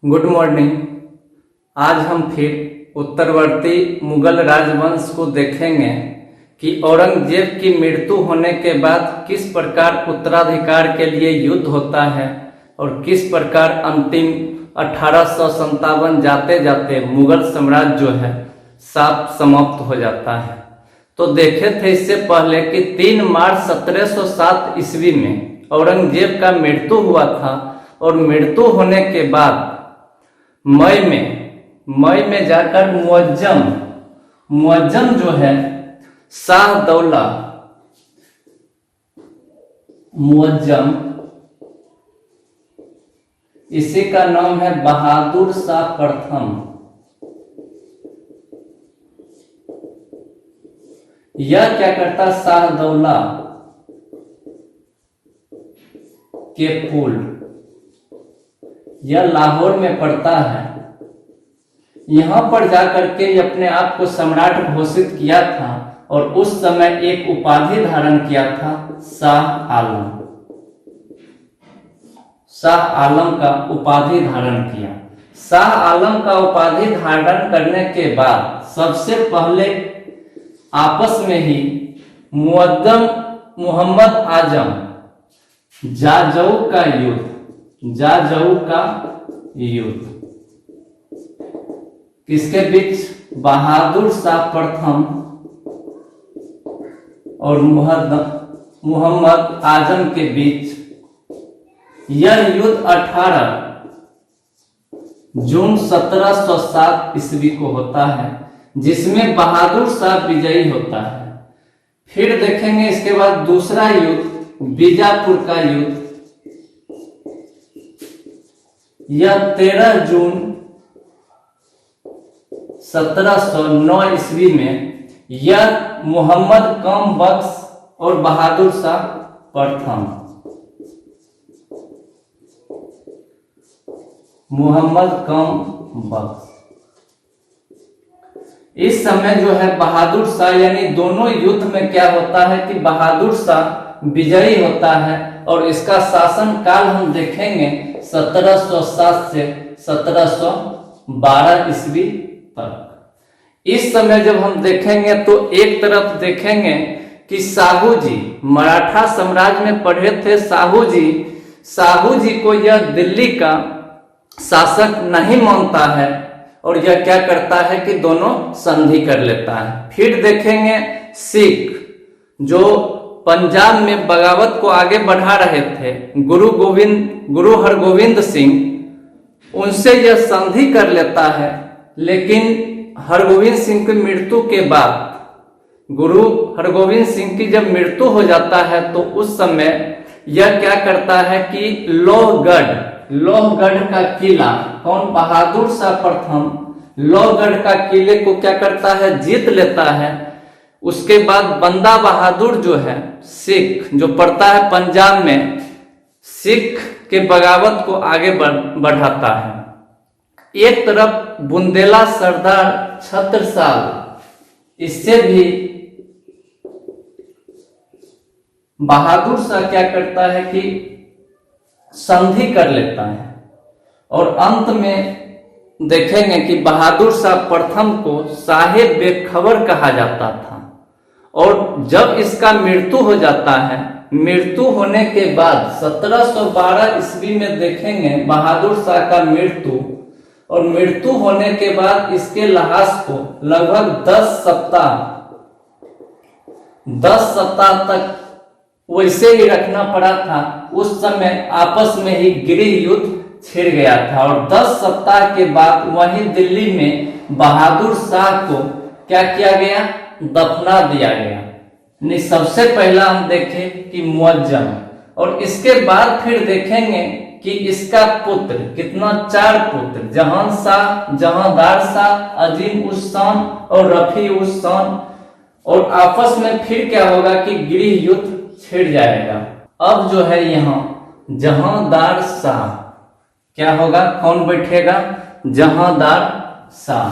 Good morning. आज हम फिर उत्तरवर्ती मुगल राजवंश को देखेंगे कि औरंगजेब की मृत्यु होने के बाद किस प्रकार उत्तराधिकार के लिए युद्ध होता है और किस प्रकार अंतिम 1857 जाते जाते मुगल साम्राज्य जो है साफ समाप्त हो जाता है। तो देखे थे इससे पहले कि 3 मार्च 1707 ईस्वी में औरंगजेब का मृत्यु हुआ था और मृत्यु होने के बाद मई में जाकर मुअज्जम जो है शाह दौला मुअज्जम, इसी का नाम है बहादुर शाह प्रथम। यह क्या करता, शाह दौला के पुल, यह लाहौर में पड़ता है। यहां पर जाकर के अपने आप को सम्राट घोषित किया था और उस समय एक उपाधि धारण किया था, शाह आलम। शाह आलम का उपाधि धारण किया। शाह आलम का उपाधि धारण करने के बाद सबसे पहले आपस में ही मुअज्जम मोहम्मद आजम जाजऊ का युद्ध किसके बीच, बहादुर शाह प्रथम और मोहम्मद आजम के बीच। यह युद्ध 18 जून 1707 ईस्वी को होता है, जिसमें बहादुर शाह विजयी होता है। फिर देखेंगे इसके बाद दूसरा युद्ध, बीजापुर का युद्ध। यह 13 जून 1709 ईस्वी में, यह मोहम्मद कम बख्श और बहादुर शाह प्रथम, मोहम्मद कम बख्श। इस समय जो है बहादुर शाह, यानी दोनों युद्ध में क्या होता है कि बहादुर शाह विजयी होता है और इसका शासन काल हम देखेंगे 1707 से 1712 ईस्वी तक। इस समय जब हम देखेंगे तो एक तरफ देखेंगे कि साहू जी मराठा साम्राज्य में पढ़े थे। साहू जी को यह दिल्ली का शासक नहीं मानता है और यह क्या करता है कि दोनों संधि कर लेता है। फिर देखेंगे सिख जो पंजाब में बगावत को आगे बढ़ा रहे थे, गुरु हरगोविंद सिंह, उनसे यह संधि कर लेता है। लेकिन हरगोविंद सिंह की मृत्यु के बाद, गुरु हरगोविंद सिंह की जब मृत्यु हो जाता है तो उस समय यह क्या करता है कि लोहगढ़ का किला, कौन, बहादुर शाह प्रथम लोहगढ़ का किले को क्या करता है, जीत लेता है। उसके बाद बंदा बहादुर जो है सिख, जो पड़ता है पंजाब में, सिख के बगावत को आगे बढ़ाता है। एक तरफ बुंदेला सरदार छत्रसाल, इससे भी बहादुर शाह क्या करता है कि संधि कर लेता है। और अंत में देखेंगे कि बहादुर शाह प्रथम को साहेब बेखबर कहा जाता था। और जब इसका मृत्यु हो जाता है, मृत्यु होने के बाद 1712 ईस्वी में देखेंगे बहादुर शाह का मृत्यु, और मृत्यु होने के बाद इसके लाश को लगभग 10 सप्ताह तक वैसे ही रखना पड़ा था। उस समय आपस में ही गृह युद्ध छिड़ गया था और 10 सप्ताह के बाद वहीं दिल्ली में बहादुर शाह को क्या किया गया, दफना दिया गया। नहीं, सबसे पहला हम देखें कि मुअज्जम, और इसके बाद फिर देखेंगे कि इसका पुत्र, कितना, 4 पुत्र, जहां शाह, जहांदार शाह, अजीम उस शान और रफी उस शान। और आपस में फिर क्या होगा कि गृह युद्ध छिड़ जाएगा। अब जो है यहाँ जहांदार शाह क्या होगा, कौन बैठेगा, जहांदार शाह।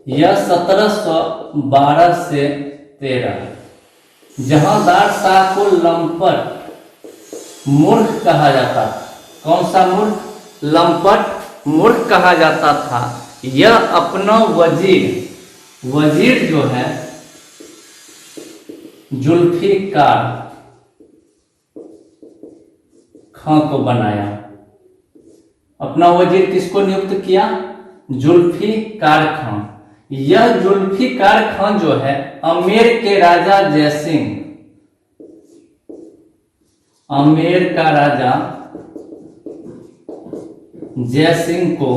यह 1712 से 13 जहांदार शाह को लंपट मूर्ख कहा जाता था। कौन सा मूर्ख? लंपट मूर्ख कहा जाता था। यह अपना वजीर जो है जुल्फिकार खां को बनाया। अपना वजीर किसको नियुक्त किया? जुल्फिकार खां। यह जुल्फिकार खां जो है आमेर के राजा जयसिंह, आमेर का राजा जयसिंह को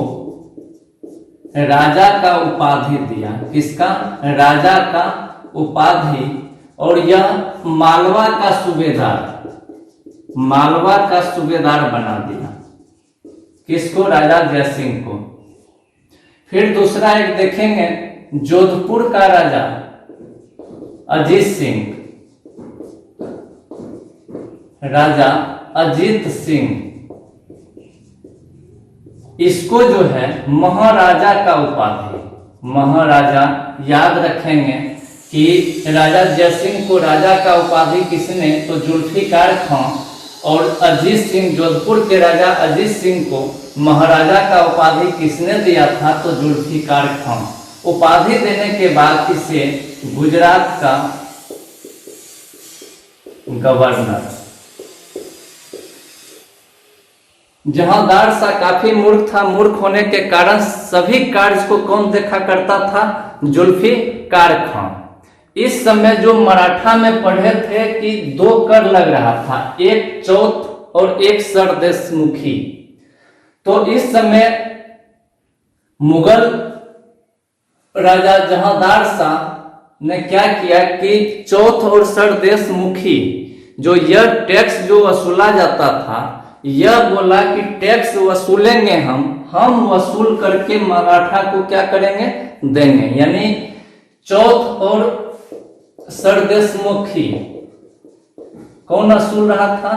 राजा का उपाधि दिया। किसका? राजा का उपाधि। और यह मालवा का सूबेदार बना दिया। किसको? राजा जयसिंह को। फिर दूसरा एक देखेंगे, जोधपुर का राजा अजीत सिंह, राजा अजीत सिंह, इसको जो है महाराजा का उपाधि, महाराजा, याद रखेंगे कि राजा जयसिंह को राजा का उपाधि किसने? तो जुल्फिकार खां। और अजीत सिंह, जोधपुर के राजा अजीत सिंह को महाराजा का उपाधि किसने दिया था? तो जुल्फिकार खां। उपाधि देने के बाद इसे गुजरात का गवर्नर, जहांदार शाह काफी मूर्ख था। मूर्ख होने के कारण सभी कार्य को कौन देखा करता था? जुल्फिकार खां। इस समय जो मराठा में पढ़े थे कि 2 कर लग रहा था, एक चौथ और एक सरदेशमुखी। तो इस समय मुगल राजा जहांदार शाह ने क्या किया कि चौथ और सरदेशमुखी जो यह टैक्स जो वसूला जाता था, यह बोला कि टैक्स वसूलेंगे हम वसूल करके मराठा को क्या करेंगे? देंगे। यानी चौथ और सरदेशमुखी कौन वसूल रहा था?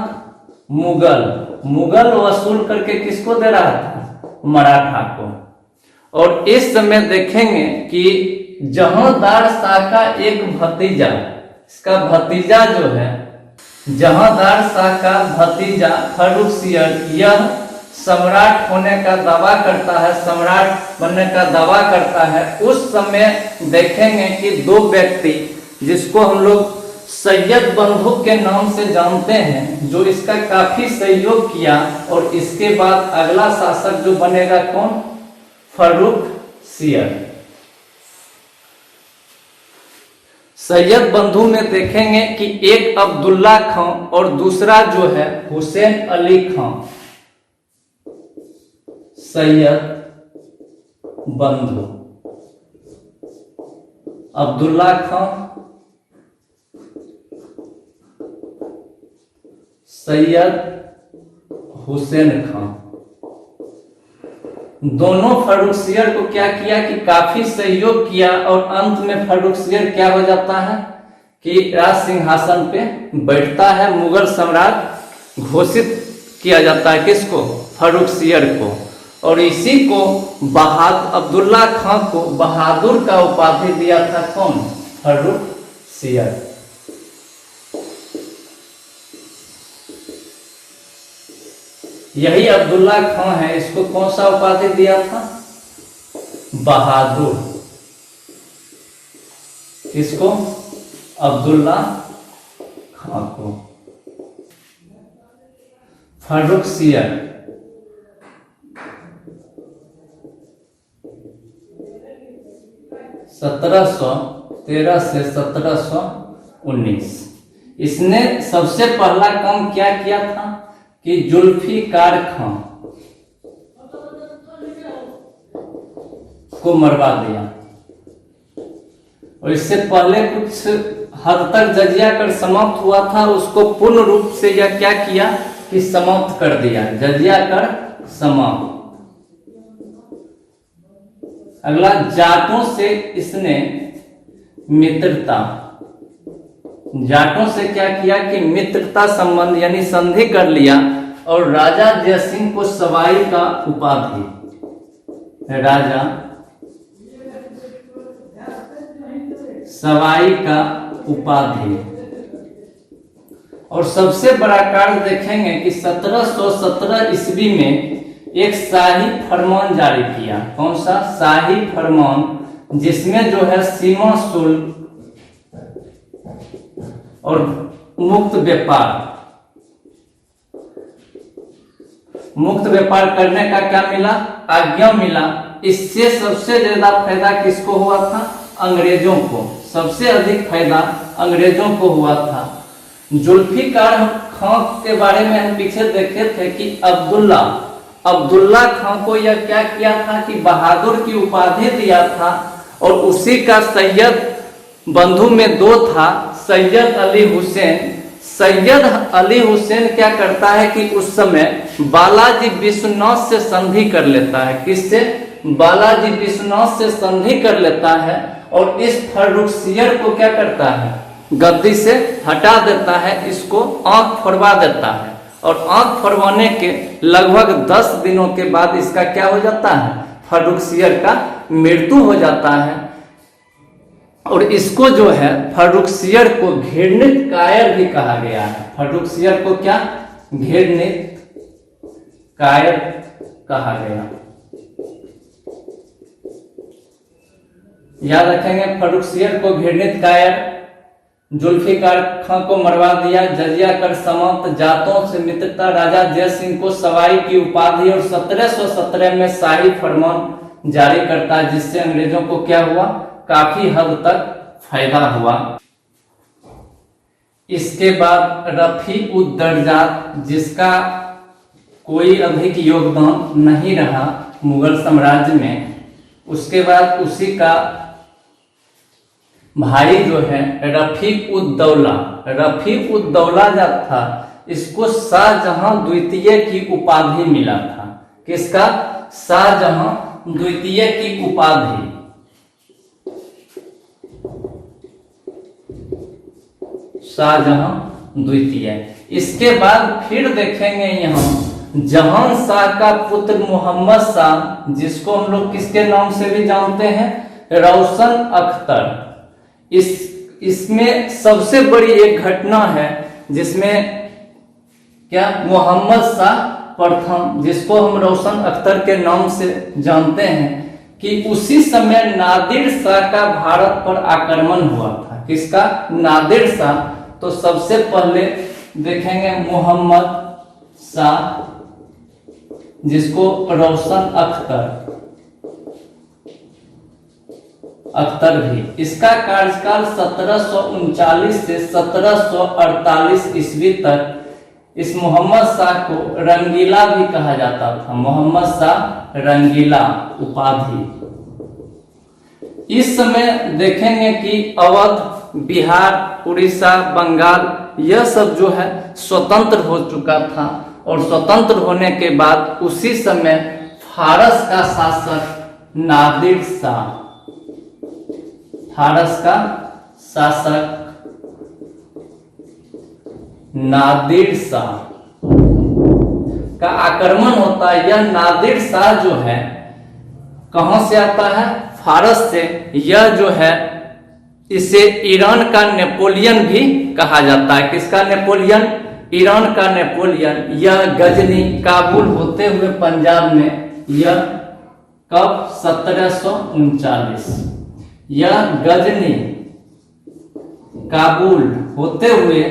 मुगल वसूल करके किसको दे रहा था? मराठा को। और इस समय देखेंगे कि जहांदार शाह का एक भतीजा, इसका भतीजा जो है, जहांदार शाह का भतीजा फर्रुखसियर, यह सम्राट होने का दावा करता है, सम्राट बनने का दावा करता है। उस समय देखेंगे कि 2 व्यक्ति जिसको हम लोग सैयद बंधु के नाम से जानते हैं, जो इसका काफी सहयोग किया। और इसके बाद अगला शासक जो बनेगा कौन? फर्रुखसियर। सैयद बंधु में देखेंगे कि एक अब्दुल्ला खां और दूसरा जो है हुसैन अली खां। सैयद बंधु, अब्दुल्ला खां, सैयद हुसैन खां, दोनों फर्रुखसियर को क्या किया कि काफी सहयोग किया। और अंत में फर्रुखसियर क्या हो जाता है कि राज सिंहासन पे बैठता है। मुगल सम्राट घोषित किया जाता है किसको? फर्रुखसियर को। और इसी को अब्दुल्ला खां को बहादुर का उपाधि दिया था। कौन? फर्रुखसियर। यही अब्दुल्ला खां है, इसको कौन सा उपाधि दिया था? बहादुर। किसको? अब्दुल्ला खां को। फर्रुखसियर 1713 से 1719। इसने सबसे पहला काम क्या किया था कि जुल्फिकार खां को मरवा दिया। और इससे पहले कुछ हद तक जजिया कर समाप्त हुआ था, उसको पूर्ण रूप से यह क्या किया कि समाप्त कर दिया। जजिया कर समाप्त। अगला, जाटों से इसने मित्रता, जाटों से क्या किया कि मित्रता संबंध यानी संधि कर लिया। और राजा जयसिंह को सवाई का उपाधि, राजा सवाई का उपाधि। और सबसे बड़ा कार्य देखेंगे कि 1717 ईस्वी में एक शाही फरमान जारी किया। कौन सा? शाही फरमान, जिसमें जो है सीमा शुल्क और मुक्त व्यापार करने का क्या मिला? आज्ञा मिला। इससे सबसे ज्यादा फायदा किसको हुआ था? अंग्रेजों को। सबसे अधिक फायदा अंग्रेजों को हुआ था। जुल्फिकार खां के बारे में हम पीछे देखे थे कि अब्दुल्ला खां को यह क्या किया था कि बहादुर की उपाधि दिया था, और उसी का सैयद बंधु में दो था, सैयद अली हुसैन। सैयद अली हुसैन क्या करता है कि उस समय बालाजी विश्वनाथ से संधि कर लेता है। किससे? बालाजी विश्वनाथ से संधि कर लेता है, और इस फर्रुखसियर को क्या करता है? गद्दी से हटा देता है, इसको आंख फोड़वा देता है, और आंख फोड़वाने के लगभग 10 दिनों के बाद इसका क्या हो जाता है? फर्रुखसियर का मृत्यु हो जाता है। और इसको जो है फर्रुखसियर को घृणित कायर भी कहा गया है। फर्रुखसियर को क्या? घृणित कायर कहा गया। याद रखेंगे, फर्रुखसियर को घृणित कायर। जुल्फिकार खां को मरवा दिया। जजिया कर समाप्त, जातों से मित्रता, राजा जय सिंह को सवाई की उपाधि, और 1717 में शाही फरमान जारी करता है, जिससे अंग्रेजों को क्या हुआ? काफी हद तक फायदा हुआ। इसके बाद रफी उद दर्जात, जिसका कोई अधिक योगदान नहीं रहा मुगल साम्राज्य में। उसके बाद उसी का भाई जो है रफीक उद दौला जब था, इसको शाहजहां द्वितीय की उपाधि मिला था। किसका? शाहजहां द्वितीय की उपाधि। शाहजहां द्वितीय। इसके बाद फिर देखेंगे यहाँ जहां शाह का पुत्र मोहम्मद शाह, जिसको हम लोग किसके नाम से भी जानते हैं? रोशन अख्तर। इसमें सबसे बड़ी एक घटना है, जिसमें क्या? मोहम्मद शाह प्रथम, जिसको हम रोशन अख्तर के नाम से जानते हैं, कि उसी समय नादिर शाह का भारत पर आक्रमण हुआ था। किसका? नादिर शाह। तो सबसे पहले देखेंगे मोहम्मद शाह, जिसको रोशन अख्तर भी। इसका कार्यकाल 1739 से 1748 ईस्वी तक। इस मोहम्मद शाह को रंगीला भी कहा जाता था। मोहम्मद शाह रंगीला उपाधि। इस समय देखेंगे कि अवध, बिहार, उड़ीसा, बंगाल, यह सब जो है स्वतंत्र हो चुका था, और स्वतंत्र होने के बाद उसी समय फारस का शासक नादिर शाह, फारस का शासक नादिर शाह का आक्रमण होता है। यह नादिर शाह जो है कहां से आता है? फारस से। यह जो है इसे ईरान का नेपोलियन भी कहा जाता है। किसका नेपोलियन? ईरान का नेपोलियन। यह गजनी, काबुल होते हुए पंजाब में। यह कब? 1739। यह गजनी, काबुल होते हुए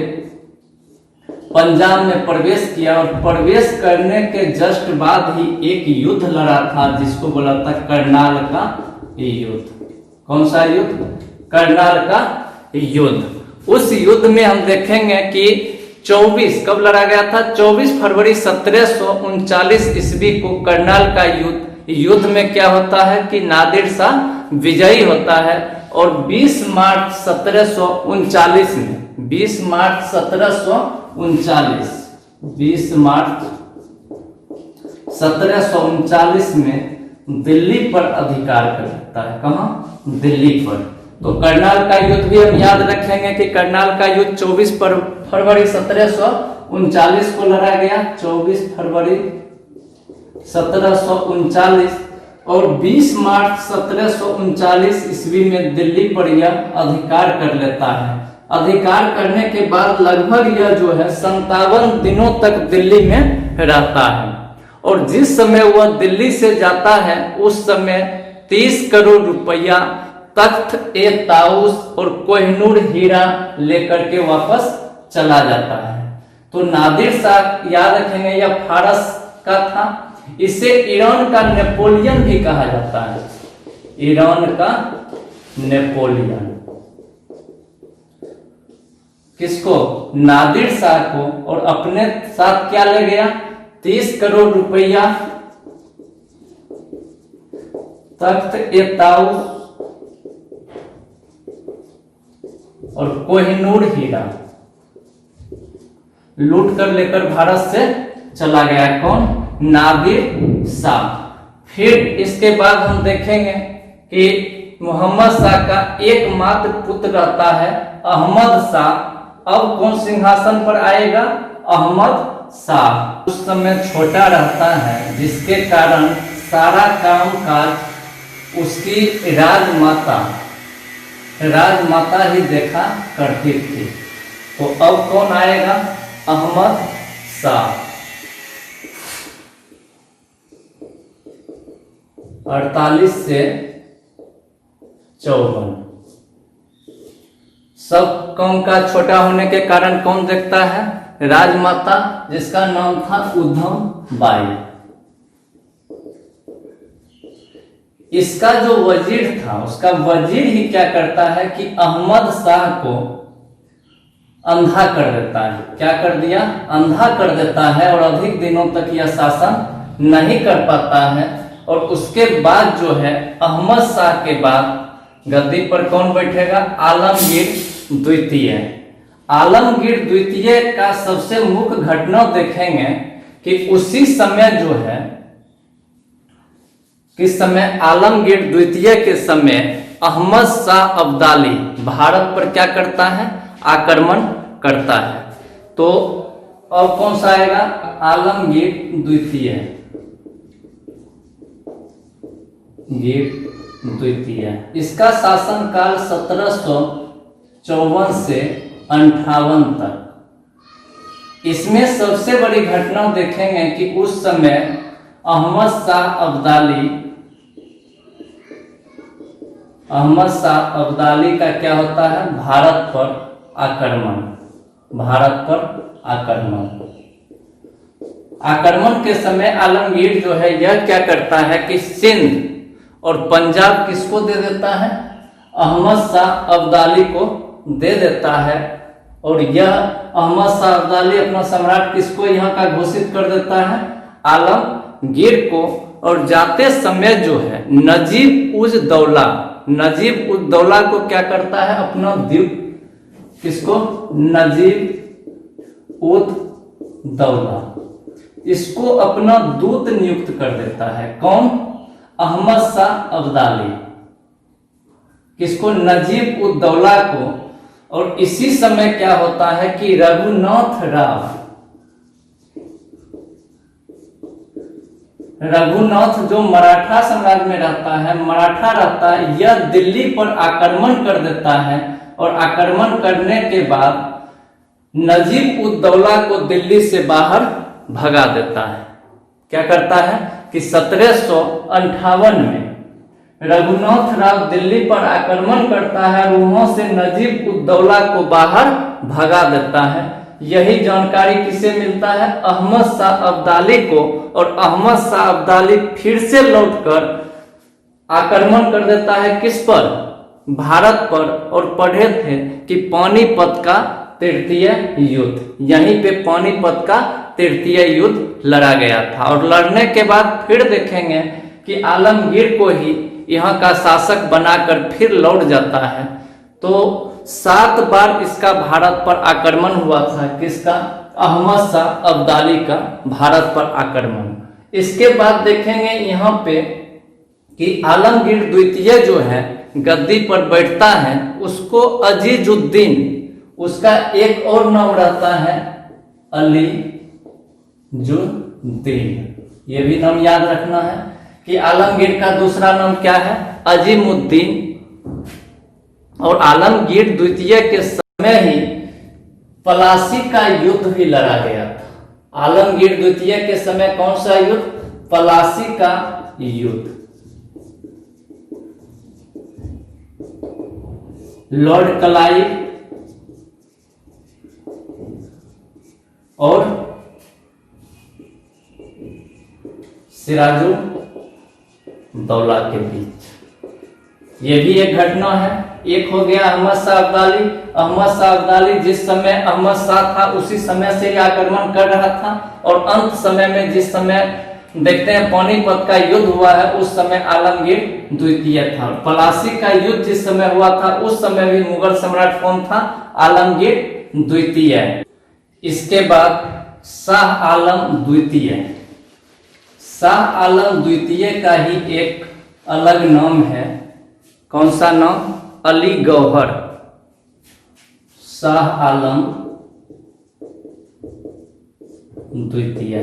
पंजाब में प्रवेश किया, और प्रवेश करने के जस्ट बाद ही एक युद्ध लड़ा था, जिसको बोला था करनाल का युद्ध। कौन सा युद्ध? करनाल का युद्ध। उस युद्ध में हम देखेंगे कि 24 कब लड़ा गया था? 24 फरवरी 1739 ईस्वी को करनाल का युद्ध में क्या होता है कि नादिर शाह विजयी होता है, और 20 मार्च 1739 में 20 मार्च 1739 में दिल्ली पर अधिकार करता है। कहां? दिल्ली पर। तो करनाल का युद्ध भी हम याद रखेंगे कि करनाल का युद्ध 24 फरवरी 1739 को लड़ा गया। 24 फरवरी 1739 और 20 मार्च 1739 ईस्वी में दिल्ली पर यह अधिकार कर लेता है। अधिकार करने के बाद लगभग यह जो है 57 दिनों तक दिल्ली में रहता है। और जिस समय वह दिल्ली से जाता है उस समय 30 करोड़ रुपया तख्त ए ताउस और कोहिनूर हीरा लेकर के वापस चला जाता है। तो नादिर शाह याद रखेंगे यह फारस का था। इसे ईरान का नेपोलियन भी कहा जाता है, ईरान का नेपोलियन। किसको? नादिर शाह को। और अपने साथ क्या ले गया? 30 करोड़ रुपया तख्त ए ताउस और कोहिनूर हीरा लूट कर लेकर भारत से चला गया। कौन? नादिर शाह। फिर इसके बाद हम देखेंगे कि मोहम्मद शाह का एकमात्र पुत्र रहता है अहमद शाह। अब कौन सिंहासन पर आएगा? अहमद शाह। उस समय छोटा रहता है जिसके कारण सारा काम काज उसकी राजमाता ही देखा करती थी। तो अब कौन आएगा? अहमद शाह। 48 से 54। सब कौम का छोटा होने के कारण कौन देखता है? राजमाता, जिसका नाम था उधम बाई। इसका जो वजीर था उसका वजीर ही क्या करता है कि अहमद शाह को अंधा कर देता है। क्या कर दिया? अंधा कर देता है और अधिक दिनों तक यह शासन नहीं कर पाता है। और उसके बाद जो है अहमद शाह के बाद गद्दी पर कौन बैठेगा? आलमगीर द्वितीय। आलमगीर द्वितीय का सबसे मुख्य घटना देखेंगे कि उसी समय जो है किस समय? आलमगीर द्वितीय के समय अहमद शाह अब्दाली भारत पर क्या करता है? आक्रमण करता है। तो अब कौन सा आएगा? आलमगीर द्वितीय। इसका शासनकाल 1754 से 58 तक। इसमें सबसे बड़ी घटना देखेंगे कि उस समय अहमद शाह अब्दाली का क्या होता है? भारत पर आक्रमण के समय आलमगीर जो है यह क्या करता है कि सिंध और पंजाब किसको दे देता है? अहमद शाह अब्दाली को दे देता है। और यह अहमद शाह अब्दाली अपना सम्राट किसको यहाँ का घोषित कर देता है? आलमगीर को। और जाते समय जो है नजीब उज दौला को क्या करता है? अपना द्वीप, किसको? नजीब उद दौला, इसको अपना दूत नियुक्त कर देता है। कौन? अहमद शाह अब्दाली। किसको? नजीब उद दौला को। और इसी समय क्या होता है कि रघुनाथ जो मराठा साम्राज्य में रहता है, यह दिल्ली पर आक्रमण कर देता है। और आक्रमण करने के बाद नजीब उद दौला को दिल्ली से बाहर भगा देता है। क्या करता है कि 1758 में रघुनाथ राव दिल्ली पर आक्रमण करता है और वहां से नजीब उद दौला को बाहर भगा देता है। यही जानकारी किसे मिलता है? अहमद शाह अब्दाली को। और अहमद शाह अब्दाली फिर से लौटकर आक्रमण कर देता है किस पर? भारत पर। और पढ़े थे कि पानीपत का तृतीय युद्ध, यहीं पे पानीपत का तृतीय युद्ध लड़ा गया था। और लड़ने के बाद फिर देखेंगे कि आलमगीर को ही यहाँ का शासक बनाकर फिर लौट जाता है। तो 7 बार इसका भारत पर आक्रमण हुआ था। किसका? अहमद शाह अब्दाली का भारत पर आक्रमण। इसके बाद देखेंगे यहाँ पे कि आलमगीर द्वितीय जो है गद्दी पर बैठता है, उसको अजीजुद्दीन, उसका एक और नाम रहता है अलीजुद्दीन। ये भी नाम याद रखना है कि आलमगीर का दूसरा नाम क्या है? अजीमुद्दीन। और आलमगीर द्वितीय के समय समय ही प्लासी का युद्ध भी लड़ा गया था। आलमगीर द्वितीय के समय कौन सा युद्ध? प्लासी का युद्ध। लॉर्ड क्लाइव और सिराजुद्दौला के बीच ये भी एक घटना है। एक हो गया अहमद शाह अब्दाली। अहमद शाह अब्दाली जिस समय अहमद शाह था उसी समय से ही आक्रमण कर रहा था, और अंत समय में जिस समय देखते हैं पानीपत का युद्ध हुआ है उस समय आलमगीर द्वितीय था। प्लासी का युद्ध जिस समय हुआ था उस समय भी मुगल सम्राट कौन था? आलमगीर द्वितीय। इसके बाद शाह आलम द्वितीय। शाह आलम द्वितीय का ही एक अलग नाम है। कौन सा नाम? अली गौहर। शाह आलम द्वितीय,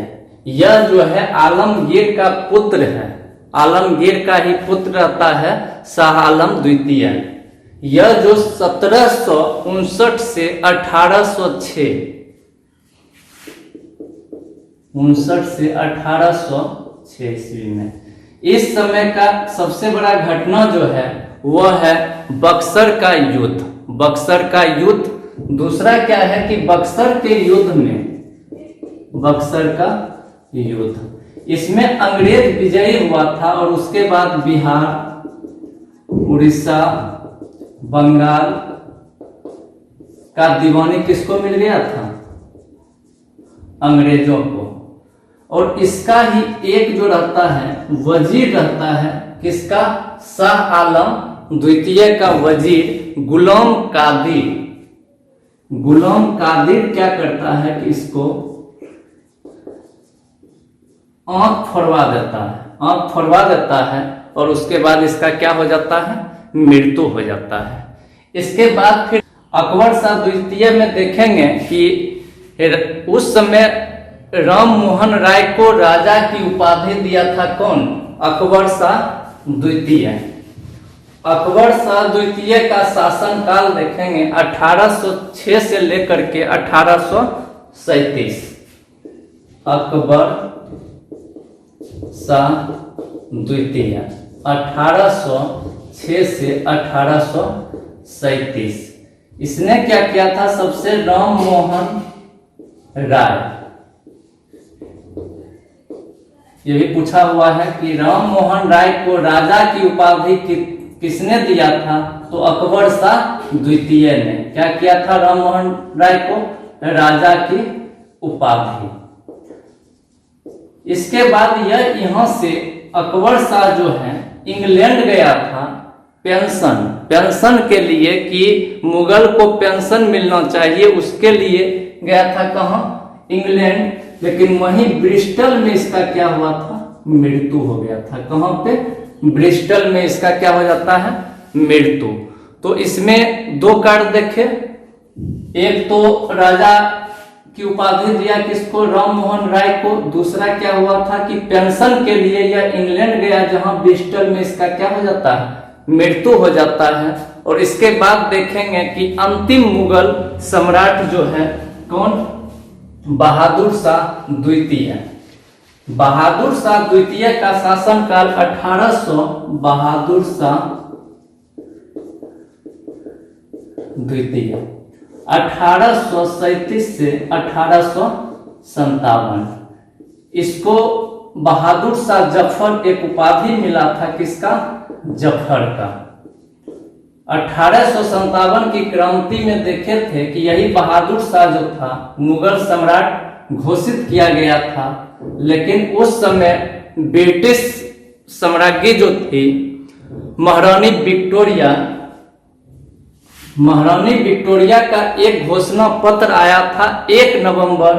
यह जो है आलमगीर का पुत्र है। आलमगीर का ही पुत्र रहता है शाह आलम द्वितीय। यह जो 1759 से 1806 से 1806 ईस्वी में, इस समय का सबसे बड़ा घटना जो है वह है बक्सर का युद्ध। बक्सर का युद्ध। दूसरा क्या है कि बक्सर के युद्ध में, बक्सर का युद्ध, इसमें अंग्रेज विजयी हुआ था और उसके बाद बिहार, उड़ीसा, बंगाल का दीवानी किसको मिल गया था? अंग्रेजों को। और इसका ही एक जो रहता है वजीर रहता है, किसका? शाह आलम द्वितीय का वजीर गुलाम कादिर। गुलाम कादिर क्या करता है कि इसको आंख फोड़वा देता है। आंख फोड़वा देता है और उसके बाद इसका क्या हो जाता है? मृत्यु हो जाता है। इसके बाद फिर अकबर शाह द्वितीय में देखेंगे कि उस समय राम मोहन राय को राजा की उपाधि दिया था कौन? अकबर शाह द्वितीय। अकबर शाह द्वितीय का शासनकाल देखेंगे 1806 से लेकर के 1837। अकबर शाह द्वितीय 1806 से 1837। इसने क्या किया था? सबसे राम मोहन राय, ये भी पूछा हुआ है कि राम मोहन राय को राजा की उपाधि किसने दिया था? तो अकबर शाह द्वितीय ने क्या किया था? राम मोहन राय को राजा की उपाधि। इसके बाद यह यहाँ से अकबर शाह जो है इंग्लैंड गया था पेंशन के लिए, कि मुगल को पेंशन मिलना चाहिए, उसके लिए गया था। कहाँ? इंग्लैंड। लेकिन वहीं ब्रिस्टल में इसका क्या हुआ था? मृत्यु हो गया था। कहाँ पे? ब्रिस्टल में इसका क्या हो जाता है? मृत्यु। तो इसमें दो कार्ड देखे, एक तो राजा की उपाधि दिया किसको? राम मोहन राय को। दूसरा क्या हुआ था कि पेंशन के लिए यह इंग्लैंड गया, जहां ब्रिस्टल में इसका क्या हो जाता है? मृत्यु हो जाता है। और इसके बाद देखेंगे कि अंतिम मुगल सम्राट जो है कौन? बहादुर शाह द्वितीय। बहादुर शाह द्वितीय का शासनकाल 1800, बहादुर शाह द्वितीय 1837 से 1857। इसको बहादुर शाह जफर एक उपाधि मिला था, किसका? जफर का। 1857 की क्रांति में देखे थे कि यही बहादुर शाह जो था मुगल सम्राट घोषित किया गया था। लेकिन उस समय ब्रिटिश साम्राज्य जो थी महारानी विक्टोरिया का एक घोषणा पत्र आया था 1 नवंबर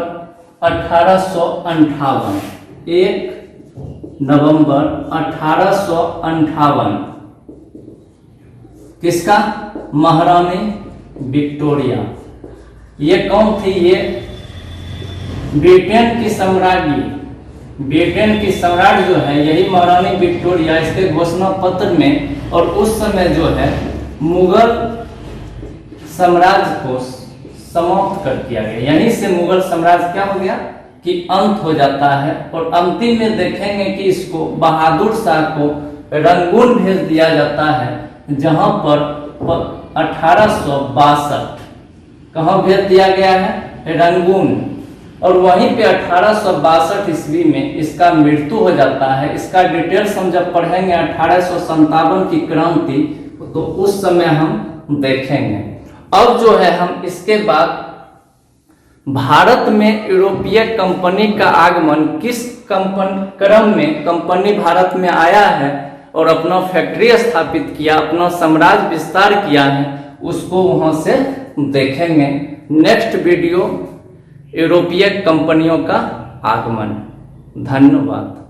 1858। 1 नवंबर 1858। किसका? महारानी विक्टोरिया। ये कौन थी? ये ब्रिटेन की सम्राज्ञी, ब्रिटेन की सम्राट जो है यही महारानी विक्टोरिया। इसके घोषणा पत्र में, और उस समय जो है मुगल साम्राज्य को समाप्त कर दिया गया। यहीं से मुगल साम्राज्य क्या हो गया कि अंत हो जाता है। और अंतिम में देखेंगे कि इसको बहादुर शाह को रंगून भेज दिया जाता है, जहां पर 1862 कहाँ भेज दिया गया है, रंगून। और वहीं पे 1862 ईस्वी में इसका मृत्यु हो जाता है। इसका डिटेल्स हम जब पढ़ेंगे 1857 की क्रांति, तो उस समय हम देखेंगे। अब जो है हम इसके बाद भारत में यूरोपीय कंपनी का आगमन किस क्रम में कंपनी भारत में आया है और अपना फैक्ट्री स्थापित किया, अपना साम्राज्य विस्तार किया है, उसको वहां से देखेंगे। नेक्स्ट वीडियो यूरोपीय कंपनियों का आगमन। धन्यवाद।